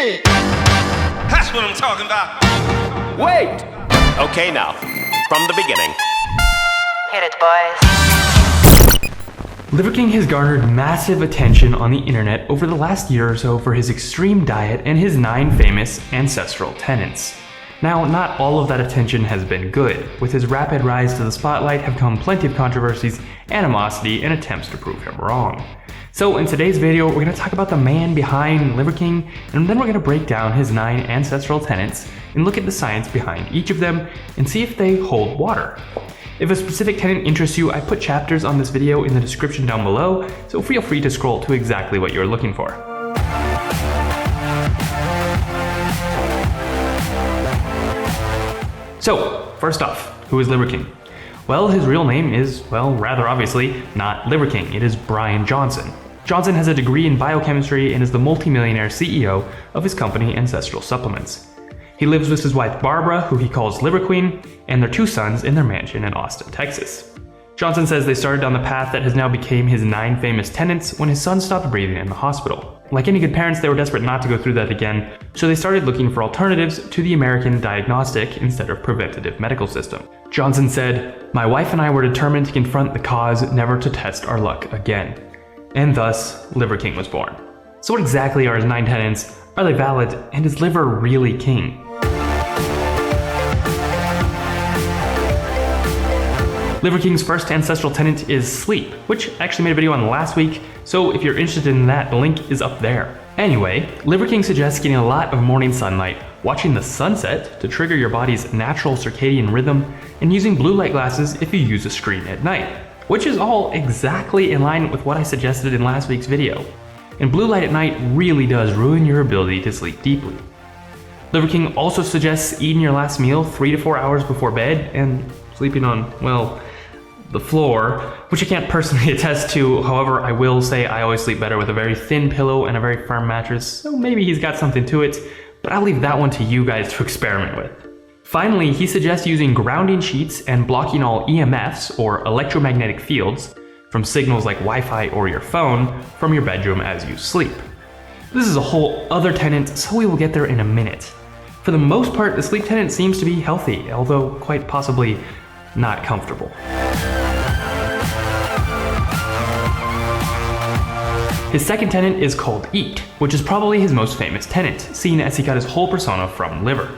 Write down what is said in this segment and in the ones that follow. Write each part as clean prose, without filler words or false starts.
it. That's what I'm talking about. Wait! Okay, now, from the beginning. Hit it, boys. Liver King has garnered massive attention on the internet over the last year or so for his extreme diet and his 9 famous ancestral tenants. Now, not all of that attention has been good. With his rapid rise to the spotlight have come plenty of controversies, animosity, and attempts to prove him wrong. So in today's video, we're going to talk about the man behind Liver King, and then we're going to break down his 9 ancestral tenants and look at the science behind each of them and see if they hold water. If a specific tenant interests you, I put chapters on this video in the description down below, so feel free to scroll to exactly what you're looking for. So, first off, who is Liver King? Well, his real name is, well, rather obviously, not Liver King. It is Brian Johnson. Johnson has a degree in biochemistry and is the multimillionaire CEO of his company Ancestral Supplements. He lives with his wife Barbara, who he calls Liver Queen, and their 2 sons in their mansion in Austin, Texas. Johnson says they started down the path that has now become his 9 famous tenants when his son stopped breathing in the hospital. Like any good parents, they were desperate not to go through that again, so they started looking for alternatives to the American diagnostic instead of preventative medical system. Johnson said, "My wife and I were determined to confront the cause, never to test our luck again." And thus, Liver King was born. So what exactly are his 9 tenants? Are they valid? And is Liver really king? Liver King's first ancestral tenant is sleep, which I actually made a video on last week, so if you're interested in that, the link is up there. Anyway, Liver King suggests getting a lot of morning sunlight, watching the sunset to trigger your body's natural circadian rhythm, and using blue light glasses if you use a screen at night, which is all exactly in line with what I suggested in last week's video. And blue light at night really does ruin your ability to sleep deeply. Liver King also suggests eating your last meal 3 to 4 hours before bed and sleeping on, well, the floor, which I can't personally attest to. However, I will say I always sleep better with a very thin pillow and a very firm mattress, so maybe he's got something to it, but I'll leave that one to you guys to experiment with. Finally, he suggests using grounding sheets and blocking all EMFs, or electromagnetic fields, from signals like Wi-Fi or your phone from your bedroom as you sleep. This is a whole other tenant, so we will get there in a minute. For the most part, the sleep tenant seems to be healthy, although quite possibly not comfortable. His second tenant is called Eat, which is probably his most famous tenant, seeing as he got his whole persona from Liver.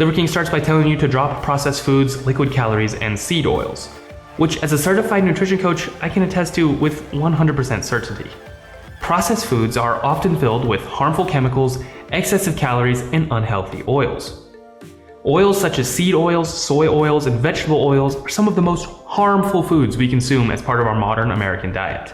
Liver King starts by telling you to drop processed foods, liquid calories, and seed oils, which as a certified nutrition coach, I can attest to with 100% certainty. Processed foods are often filled with harmful chemicals, excessive calories, and unhealthy oils. Oils such as seed oils, soy oils, and vegetable oils are some of the most harmful foods we consume as part of our modern American diet.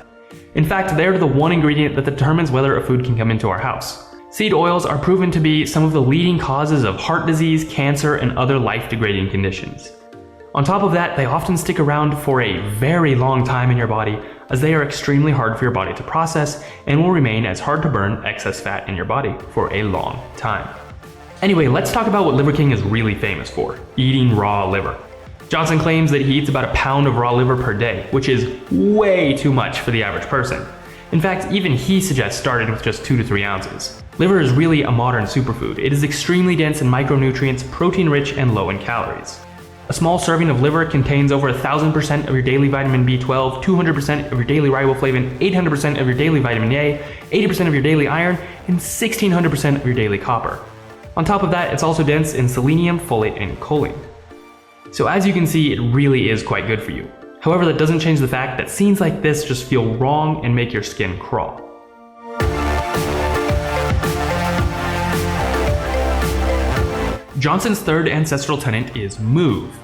In fact, they are the one ingredient that determines whether a food can come into our house. Seed oils are proven to be some of the leading causes of heart disease, cancer, and other life-degrading conditions. On top of that, they often stick around for a very long time in your body, as they are extremely hard for your body to process and will remain as hard to burn excess fat in your body for a long time. Anyway, let's talk about what Liver King is really famous for: eating raw liver. Johnson claims that he eats about a pound of raw liver per day, which is way too much for the average person. In fact, even he suggests starting with just 2 to 3 ounces. Liver is really a modern superfood. It is extremely dense in micronutrients, protein-rich, and low in calories. A small serving of liver contains over 1,000% of your daily vitamin B12, 200% of your daily riboflavin, 800% of your daily vitamin A, 80% of your daily iron, and 1,600% of your daily copper. On top of that, it's also dense in selenium, folate, and choline. So as you can see, it really is quite good for you. However, that doesn't change the fact that scenes like this just feel wrong and make your skin crawl. Johnson's third ancestral tenant is move.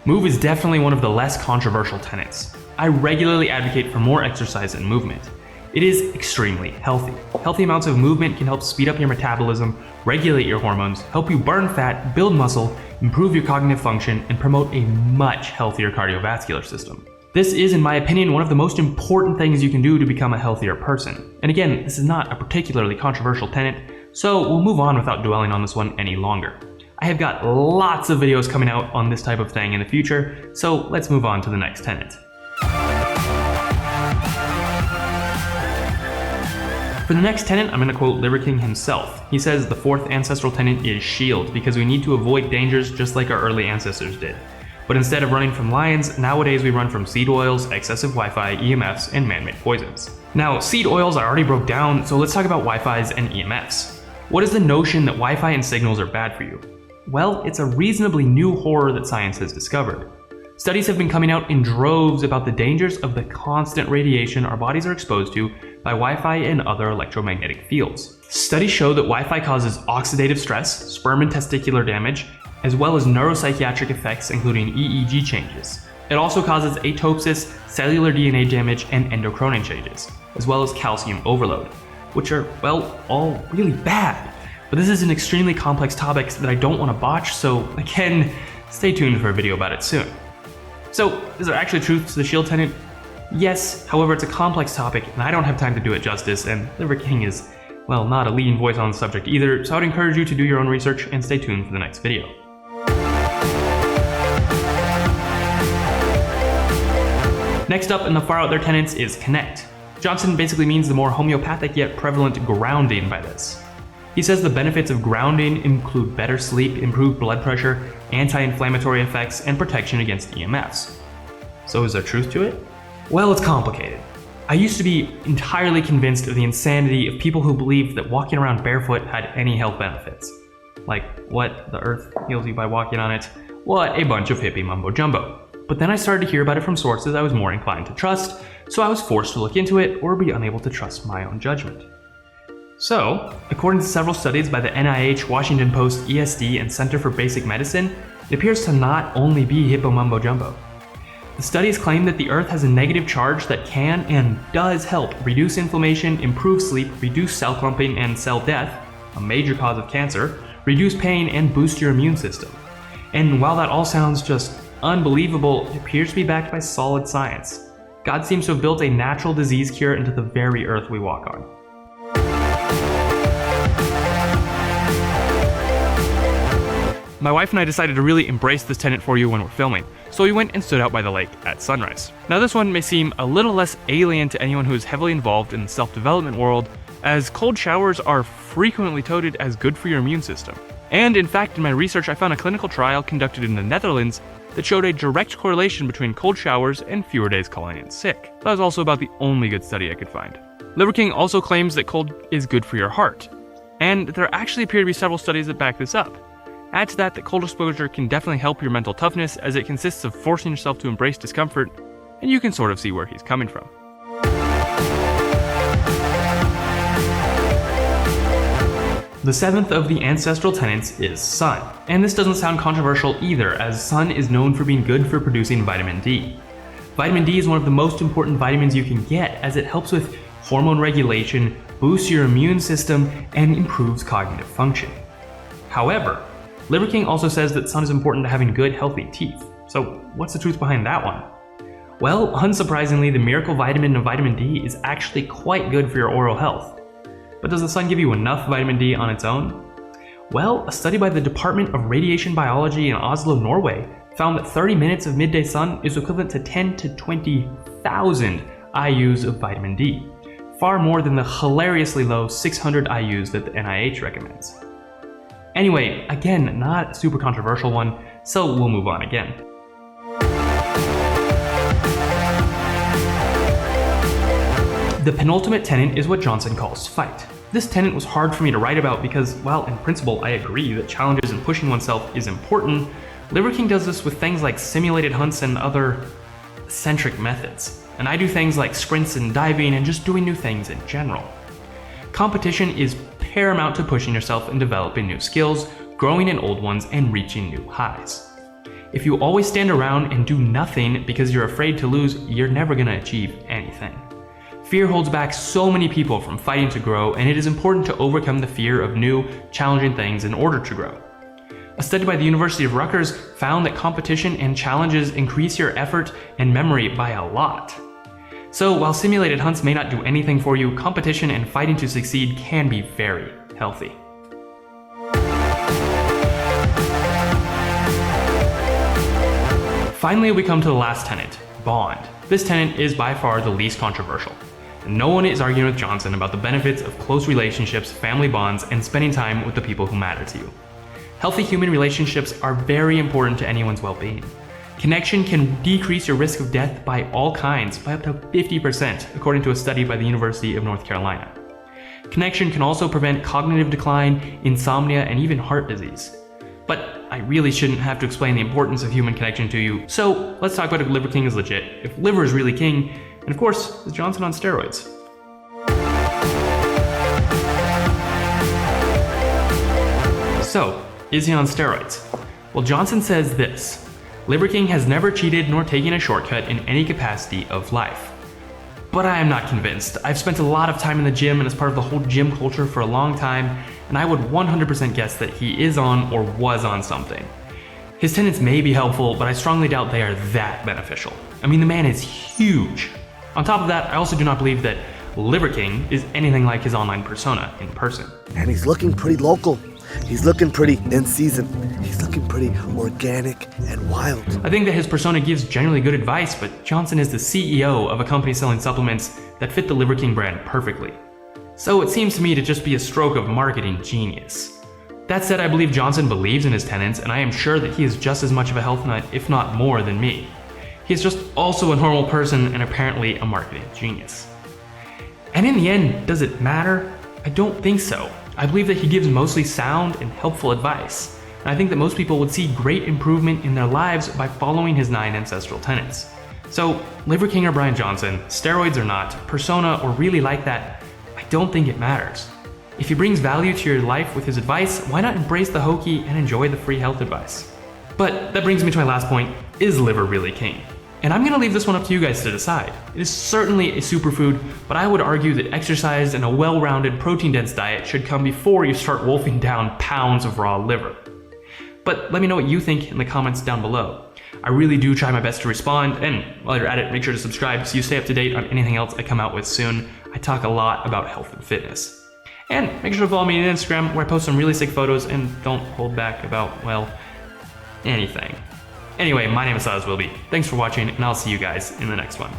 Move is definitely one of the less controversial tenets. I regularly advocate for more exercise and movement. It is extremely healthy. Healthy amounts of movement can help speed up your metabolism, regulate your hormones, help you burn fat, build muscle, improve your cognitive function, and promote a much healthier cardiovascular system. This is, in my opinion, one of the most important things you can do to become a healthier person. And again, this is not a particularly controversial tenet, so we'll move on without dwelling on this one any longer. I have got lots of videos coming out on this type of thing in the future, so let's move on to the next tenet. For the next tenet, I'm going to quote Liver King himself. He says the fourth ancestral tenet is shield because we need to avoid dangers just like our early ancestors did. But instead of running from lions, nowadays we run from seed oils, excessive Wi-Fi, EMFs, and man-made poisons. Now, seed oils I already broke down, so let's talk about Wi-Fis and EMFs. What is the notion that Wi-Fi and signals are bad for you? Well, it's a reasonably new horror that science has discovered. Studies have been coming out in droves about the dangers of the constant radiation our bodies are exposed to by Wi-Fi and other electromagnetic fields. Studies show that Wi-Fi causes oxidative stress, sperm and testicular damage, as well as neuropsychiatric effects including EEG changes. It also causes atopsis, cellular DNA damage, and endocrine changes, as well as calcium overload, which are, well, all really bad. But this is an extremely complex topic that I don't want to botch, so again, stay tuned for a video about it soon. So, is there actually truth to the shield tenet? Yes, however it's a complex topic and I don't have time to do it justice, and Liver King is, well, not a leading voice on the subject either, so I'd encourage you to do your own research and stay tuned for the next video. Next up in the far out there tenets is connect. Johnson basically means the more homeopathic yet prevalent grounding by this. He says the benefits of grounding include better sleep, improved blood pressure, anti-inflammatory effects, and protection against EMFs. So is there truth to it? Well, it's complicated. I used to be entirely convinced of the insanity of people who believed that walking around barefoot had any health benefits. Like, what, the earth heals you by walking on it? What a bunch of hippie mumbo jumbo. But then I started to hear about it from sources I was more inclined to trust, so I was forced to look into it or be unable to trust my own judgment. So, according to several studies by the NIH, Washington Post, ESD, and Center for Basic Medicine, it appears to not only be hippo mumbo jumbo. The studies claim that the Earth has a negative charge that can and does help reduce inflammation, improve sleep, reduce cell clumping and cell death, a major cause of cancer, reduce pain, and boost your immune system. And while that all sounds just unbelievable, it appears to be backed by solid science. God seems to have built a natural disease cure into the very Earth we walk on. My wife and I decided to really embrace this tenet for you when we're filming, so we went and stood out by the lake at sunrise. Now this one may seem a little less alien to anyone who is heavily involved in the self-development world, as cold showers are frequently touted as good for your immune system. And in fact, in my research I found a clinical trial conducted in the Netherlands that showed a direct correlation between cold showers and fewer days calling in sick. That was also about the only good study I could find. Liver King also claims that cold is good for your heart, and there actually appear to be several studies that back this up. Add to that cold exposure can definitely help your mental toughness, as it consists of forcing yourself to embrace discomfort, and you can sort of see where he's coming from. The seventh of the ancestral tenets is sun, and this doesn't sound controversial either, as sun is known for being good for producing vitamin D. Vitamin D is one of the most important vitamins you can get, as it helps with hormone regulation, boosts your immune system, and improves cognitive function. However, Liver King also says that sun is important to having good, healthy teeth. So what's the truth behind that one? Well, unsurprisingly, the miracle vitamin of vitamin D is actually quite good for your oral health. But does the sun give you enough vitamin D on its own? Well, a study by the Department of Radiation Biology in Oslo, Norway, found that 30 minutes of midday sun is equivalent to 10 to 20,000 IUs of vitamin D, far more than the hilariously low 600 IUs that the NIH recommends. Anyway, again, not a super controversial one, so we'll move on again. The penultimate tenet is what Johnson calls fight. This tenet was hard for me to write about because, while in principle I agree that challenges and pushing oneself is important, Liver King does this with things like simulated hunts and other eccentric methods. And I do things like sprints and diving and just doing new things in general. Competition is paramount to pushing yourself and developing new skills, growing in old ones, and reaching new highs. If you always stand around and do nothing because you're afraid to lose, you're never going to achieve anything. Fear holds back so many people from fighting to grow, and it is important to overcome the fear of new, challenging things in order to grow. A study by the University of Rutgers found that competition and challenges increase your effort and memory by a lot. So while simulated hunts may not do anything for you, competition and fighting to succeed can be very healthy. Finally, we come to the last tenet, bond. This tenet is by far the least controversial. and no one is arguing with Johnson about the benefits of close relationships, family bonds, and spending time with the people who matter to you. Healthy human relationships are very important to anyone's well-being. Connection can decrease your risk of death by all kinds by up to 50%, according to a study by the University of North Carolina. Connection can also prevent cognitive decline, insomnia, and even heart disease. But I really shouldn't have to explain the importance of human connection to you, so let's talk about if Liver King is legit, if liver is really king, and of course, is Johnson on steroids? So, is he on steroids? Well, Johnson says this: Liver King has never cheated nor taken a shortcut in any capacity of life. But I am not convinced. I've spent a lot of time in the gym and as part of the whole gym culture for a long time, and I would 100% guess that he is on or was on something. His tenants may be helpful, but I strongly doubt they are that beneficial. I mean, the man is huge. On top of that, I also do not believe that Liver King is anything like his online persona in person. And he's looking pretty local. He's looking pretty in season. He's looking pretty organic and wild. I think that his persona gives generally good advice, but Johnson is the CEO of a company selling supplements that fit the Liver King brand perfectly. So it seems to me to just be a stroke of marketing genius. That said, I believe Johnson believes in his tenants, and I am sure that he is just as much of a health nut, if not more, than me. He is just also a normal person and apparently a marketing genius. And in the end, does it matter? I don't think so. I believe that he gives mostly sound and helpful advice, and I think that most people would see great improvement in their lives by following his 9 ancestral tenets. So, Liver King or Brian Johnson, steroids or not, persona or really like that, I don't think it matters. If he brings value to your life with his advice, why not embrace the hokey and enjoy the free health advice? But that brings me to my last point: is liver really king? And I'm gonna leave this one up to you guys to decide. It is certainly a superfood, but I would argue that exercise and a well-rounded, protein-dense diet should come before you start wolfing down pounds of raw liver. But let me know what you think in the comments down below. I really do try my best to respond, and while you're at it, make sure to subscribe so you stay up to date on anything else I come out with soon. I talk a lot about health and fitness. And make sure to follow me on Instagram, where I post some really sick photos and don't hold back about, well, anything. Anyway, my name is Silas Willoughby. Thanks for watching, and I'll see you guys in the next one.